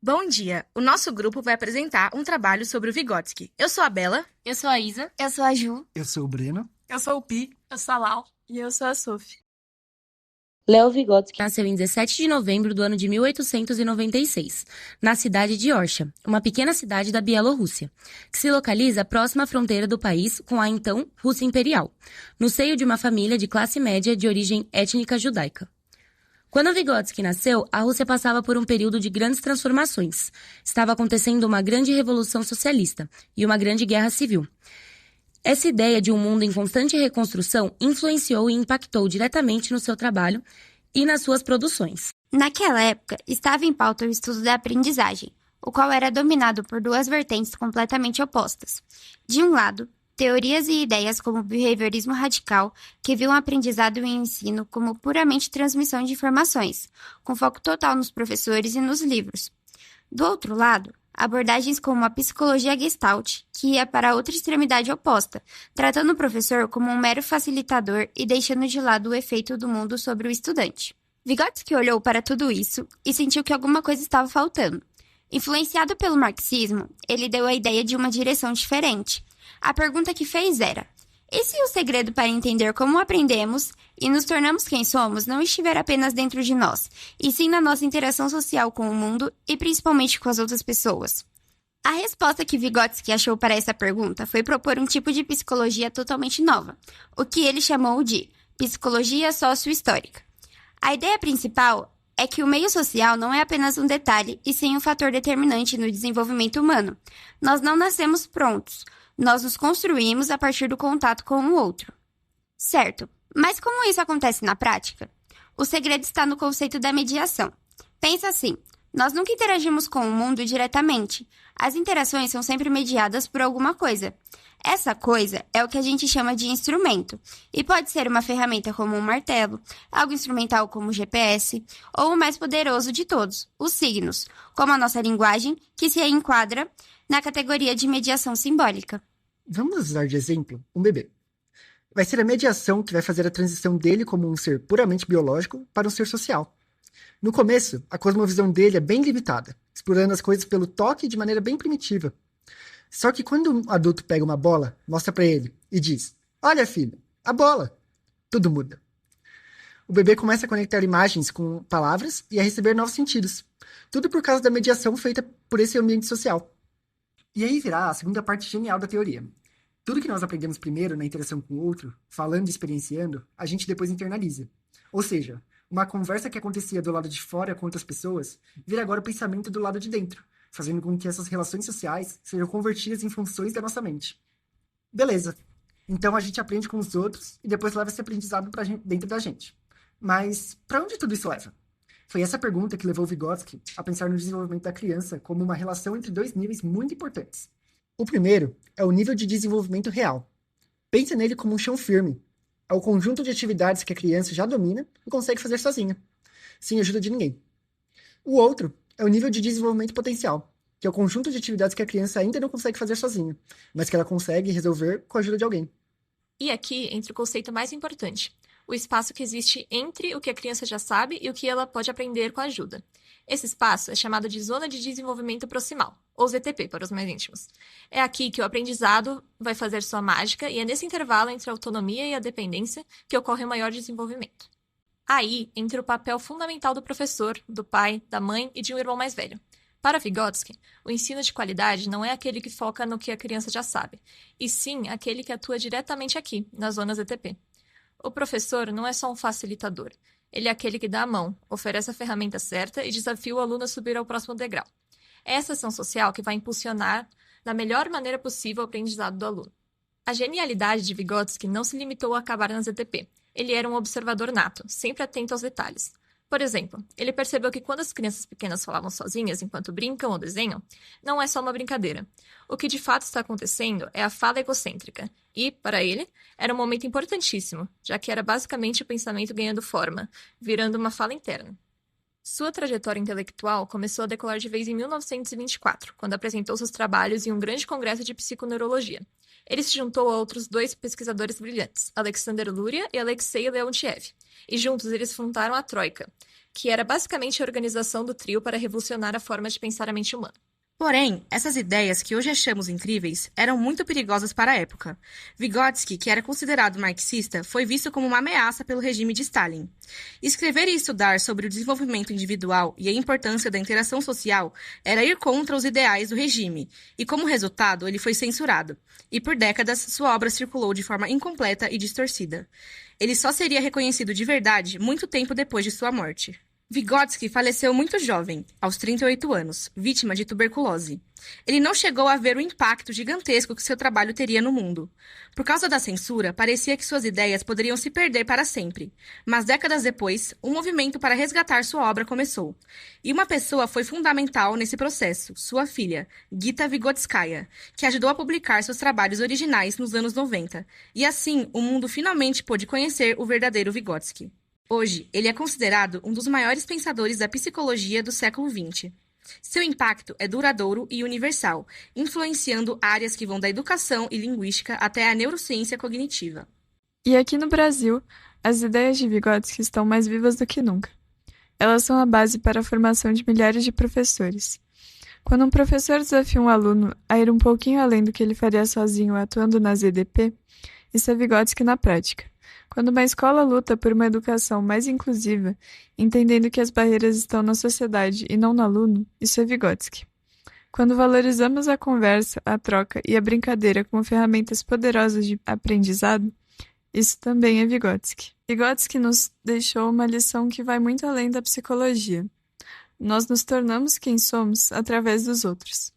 Bom dia! O nosso grupo vai apresentar um trabalho sobre o Vygotsky. Eu sou a Bela. Eu sou a Isa. Eu sou a Ju. Eu sou o Breno. Eu sou o Pi. Eu sou a Lau. E eu sou a Sophie. Leo Vygotsky nasceu em 17 de novembro do ano de 1896, na cidade de Orsha, uma pequena cidade da Bielorrússia, que se localiza próxima à fronteira do país com a então Rússia Imperial, no seio de uma família de classe média de origem étnica judaica. Quando Vygotsky nasceu, a Rússia passava por um período de grandes transformações. Estava acontecendo uma grande revolução socialista e uma grande guerra civil. Essa ideia de um mundo em constante reconstrução influenciou e impactou diretamente no seu trabalho e nas suas produções. Naquela época, estava em pauta o estudo da aprendizagem, o qual era dominado por duas vertentes completamente opostas. De um lado, teorias e ideias como o behaviorismo radical, que viam o aprendizado e o ensino como puramente transmissão de informações, com foco total nos professores e nos livros. Do outro lado, abordagens como a psicologia Gestalt, que ia para a outra extremidade oposta, tratando o professor como um mero facilitador e deixando de lado o efeito do mundo sobre o estudante. Vygotsky olhou para tudo isso e sentiu que alguma coisa estava faltando. Influenciado pelo marxismo, ele deu a ideia de uma direção diferente. A pergunta que fez era: e se o segredo para entender como aprendemos e nos tornamos quem somos não estiver apenas dentro de nós, e sim na nossa interação social com o mundo e principalmente com as outras pessoas? A resposta que Vygotsky achou para essa pergunta foi propor um tipo de psicologia totalmente nova, o que ele chamou de psicologia sociohistórica. A ideia principal é que o meio social não é apenas um detalhe e sim um fator determinante no desenvolvimento humano. Nós não nascemos prontos. Nós nos construímos a partir do contato com o outro. Certo, mas como isso acontece na prática? O segredo está no conceito da mediação. Pensa assim, nós nunca interagimos com o mundo diretamente. As interações são sempre mediadas por alguma coisa. Essa coisa é o que a gente chama de instrumento, e pode ser uma ferramenta como um martelo, algo instrumental como o GPS, ou o mais poderoso de todos, os signos, como a nossa linguagem, que se enquadra na categoria de mediação simbólica. Vamos usar de exemplo um bebê. Vai ser a mediação que vai fazer a transição dele como um ser puramente biológico para um ser social. No começo, a cosmovisão dele é bem limitada, explorando as coisas pelo toque de maneira bem primitiva. Só que quando um adulto pega uma bola, mostra para ele e diz: "Olha, filho, a bola", tudo muda. O bebê começa a conectar imagens com palavras e a receber novos sentidos. Tudo por causa da mediação feita por esse ambiente social. E aí virá a segunda parte genial da teoria. Tudo que nós aprendemos primeiro na interação com o outro, falando e experienciando, a gente depois internaliza. Ou seja, uma conversa que acontecia do lado de fora com outras pessoas, vira agora o pensamento do lado de dentro, fazendo com que essas relações sociais sejam convertidas em funções da nossa mente. Beleza. Então a gente aprende com os outros e depois leva esse aprendizado para dentro da gente. Mas para onde tudo isso leva? Foi essa pergunta que levou Vygotsky a pensar no desenvolvimento da criança como uma relação entre dois níveis muito importantes. O primeiro é o nível de desenvolvimento real. Pensa nele como um chão firme. É o conjunto de atividades que a criança já domina e consegue fazer sozinha, sem ajuda de ninguém. O outro é o nível de desenvolvimento potencial, que é o conjunto de atividades que a criança ainda não consegue fazer sozinha, mas que ela consegue resolver com a ajuda de alguém. E aqui entra o conceito mais importante: o espaço que existe entre o que a criança já sabe e o que ela pode aprender com a ajuda. Esse espaço é chamado de Zona de Desenvolvimento Proximal, ou ZTP para os mais íntimos. É aqui que o aprendizado vai fazer sua mágica e é nesse intervalo entre a autonomia e a dependência que ocorre o maior desenvolvimento. Aí entra o papel fundamental do professor, do pai, da mãe e de um irmão mais velho. Para Vygotsky, o ensino de qualidade não é aquele que foca no que a criança já sabe, e sim aquele que atua diretamente aqui, na zona ZTP. O professor não é só um facilitador. Ele é aquele que dá a mão, oferece a ferramenta certa e desafia o aluno a subir ao próximo degrau. É essa ação social que vai impulsionar da melhor maneira possível o aprendizado do aluno. A genialidade de Vygotsky não se limitou a acabar na ZTP. Ele era um observador nato, sempre atento aos detalhes. Por exemplo, ele percebeu que quando as crianças pequenas falavam sozinhas enquanto brincam ou desenham, não é só uma brincadeira. O que de fato está acontecendo é a fala egocêntrica. E, para ele, era um momento importantíssimo, já que era basicamente o pensamento ganhando forma, virando uma fala interna. Sua trajetória intelectual começou a decolar de vez em 1924, quando apresentou seus trabalhos em um grande congresso de psiconeurologia. Ele se juntou a outros 2 pesquisadores brilhantes, Alexander Luria e Alexei Leontiev, e juntos eles fundaram a Troika, que era basicamente a organização do trio para revolucionar a forma de pensar a mente humana. Porém, essas ideias que hoje achamos incríveis eram muito perigosas para a época. Vygotsky, que era considerado marxista, foi visto como uma ameaça pelo regime de Stalin. Escrever e estudar sobre o desenvolvimento individual e a importância da interação social era ir contra os ideais do regime, e como resultado, ele foi censurado. E por décadas, sua obra circulou de forma incompleta e distorcida. Ele só seria reconhecido de verdade muito tempo depois de sua morte. Vygotsky faleceu muito jovem, aos 38 anos, vítima de tuberculose. Ele não chegou a ver o impacto gigantesco que seu trabalho teria no mundo. Por causa da censura, parecia que suas ideias poderiam se perder para sempre. Mas décadas depois, um movimento para resgatar sua obra começou. E uma pessoa foi fundamental nesse processo, sua filha, Gita Vygotskaya, que ajudou a publicar seus trabalhos originais nos anos 90. E assim, o mundo finalmente pôde conhecer o verdadeiro Vygotsky. Hoje, ele é considerado um dos maiores pensadores da psicologia do século XX. Seu impacto é duradouro e universal, influenciando áreas que vão da educação e linguística até a neurociência cognitiva. E aqui no Brasil, as ideias de Vygotsky estão mais vivas do que nunca. Elas são a base para a formação de milhares de professores. Quando um professor desafia um aluno a ir um pouquinho além do que ele faria sozinho atuando na ZDP, isso é Vygotsky na prática. Quando uma escola luta por uma educação mais inclusiva, entendendo que as barreiras estão na sociedade e não no aluno, isso é Vygotsky. Quando valorizamos a conversa, a troca e a brincadeira como ferramentas poderosas de aprendizado, isso também é Vygotsky. Vygotsky nos deixou uma lição que vai muito além da psicologia. Nós nos tornamos quem somos através dos outros.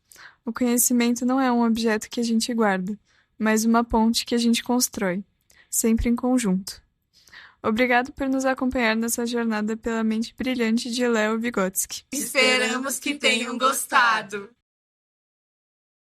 O conhecimento não é um objeto que a gente guarda, mas uma ponte que a gente constrói, sempre em conjunto. Obrigado por nos acompanhar nessa jornada pela mente brilhante de Leo Vygotsky. Esperamos que tenham gostado!